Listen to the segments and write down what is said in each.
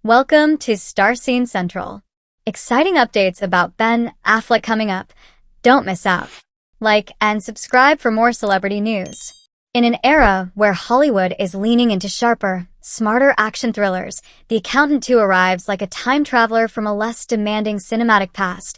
Welcome to StarScene Central. Exciting updates about Ben Affleck coming up. Don't miss out. Like and subscribe for more celebrity news. In an era where Hollywood is leaning into sharper, smarter action thrillers, The Accountant 2 arrives like a time traveler from a less demanding cinematic past.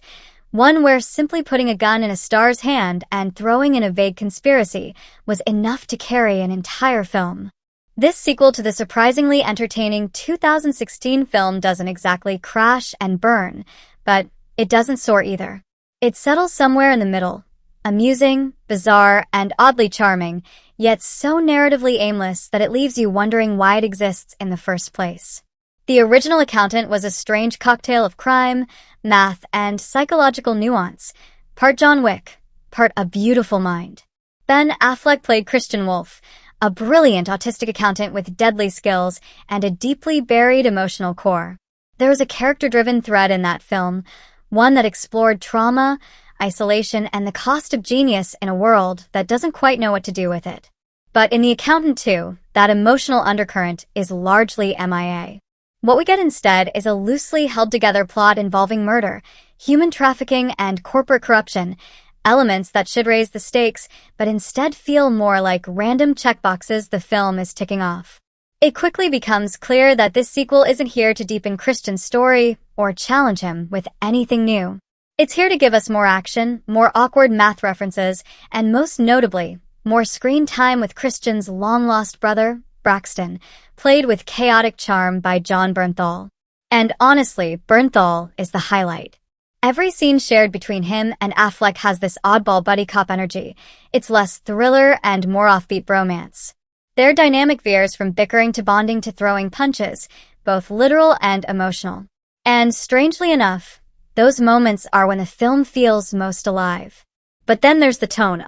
One where simply putting a gun in a star's hand and throwing in a vague conspiracy was enough to carry an entire film. This sequel to the surprisingly entertaining 2016 film doesn't exactly crash and burn, but it doesn't soar either. It settles somewhere in the middle, amusing, bizarre, and oddly charming, yet so narratively aimless that it leaves you wondering why it exists in the first place. The original Accountant was a strange cocktail of crime, math, and psychological nuance, part John Wick, part A Beautiful Mind. Ben Affleck played Christian Wolff, a brilliant autistic accountant with deadly skills and a deeply buried emotional core. There was a character-driven thread in that film, one that explored trauma, isolation, and the cost of genius in a world that doesn't quite know what to do with it. But in The Accountant 2, that emotional undercurrent is largely MIA. What we get instead is a loosely held-together plot involving murder, human trafficking, and corporate corruption, elements that should raise the stakes, but instead feel more like random checkboxes the film is ticking off. It quickly becomes clear that this sequel isn't here to deepen Christian's story or challenge him with anything new. It's here to give us more action, more awkward math references, and most notably, more screen time with Christian's long-lost brother, Braxton, played with chaotic charm by Jon Bernthal. And honestly, Bernthal is the highlight. Every scene shared between him and Affleck has this oddball buddy cop energy. It's less thriller and more offbeat bromance. Their dynamic veers from bickering to bonding to throwing punches, both literal and emotional. And strangely enough, those moments are when the film feels most alive. But then there's the tone.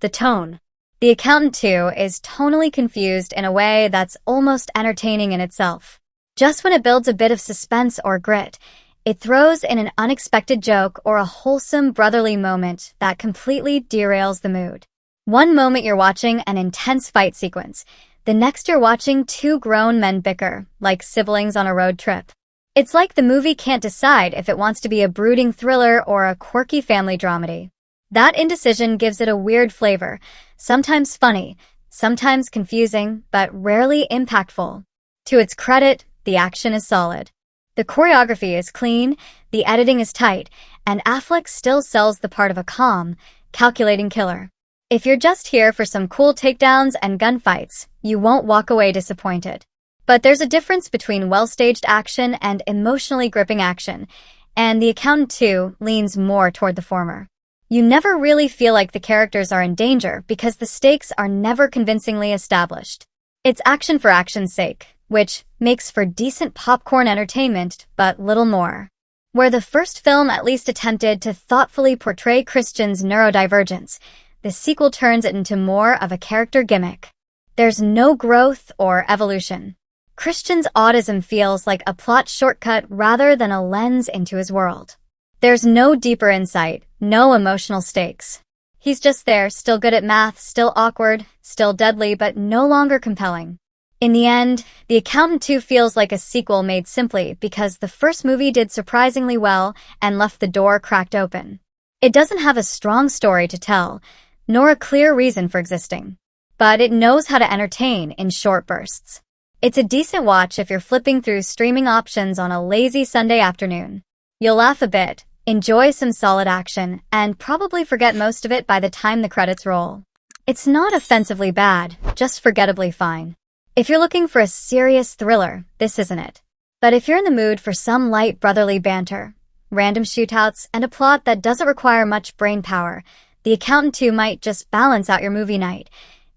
The tone. The Accountant 2 is tonally confused in a way that's almost entertaining in itself. Just when it builds a bit of suspense or grit, it throws in an unexpected joke or a wholesome brotherly moment that completely derails the mood. One moment you're watching an intense fight sequence, the next you're watching two grown men bicker, like siblings on a road trip. It's like the movie can't decide if it wants to be a brooding thriller or a quirky family dramedy. That indecision gives it a weird flavor, sometimes funny, sometimes confusing, but rarely impactful. To its credit, the action is solid. The choreography is clean, the editing is tight, and Affleck still sells the part of a calm, calculating killer. If you're just here for some cool takedowns and gunfights, you won't walk away disappointed. But there's a difference between well-staged action and emotionally gripping action, and The Accountant 2 leans more toward the former. You never really feel like the characters are in danger because the stakes are never convincingly established. It's action for action's sake, which makes for decent popcorn entertainment, but little more. Where the first film at least attempted to thoughtfully portray Christian's neurodivergence, the sequel turns it into more of a character gimmick. There's no growth or evolution. Christian's autism feels like a plot shortcut rather than a lens into his world. There's no deeper insight, no emotional stakes. He's just there, still good at math, still awkward, still deadly, but no longer compelling. In the end, The Accountant 2 feels like a sequel made simply because the first movie did surprisingly well and left the door cracked open. It doesn't have a strong story to tell, nor a clear reason for existing. But it knows how to entertain in short bursts. It's a decent watch if you're flipping through streaming options on a lazy Sunday afternoon. You'll laugh a bit, enjoy some solid action, and probably forget most of it by the time the credits roll. It's not offensively bad, just forgettably fine. If you're looking for a serious thriller, this isn't it. But if you're in the mood for some light brotherly banter, random shootouts, and a plot that doesn't require much brain power, The Accountant 2 might just balance out your movie night,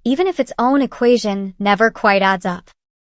even if its own equation never quite adds up.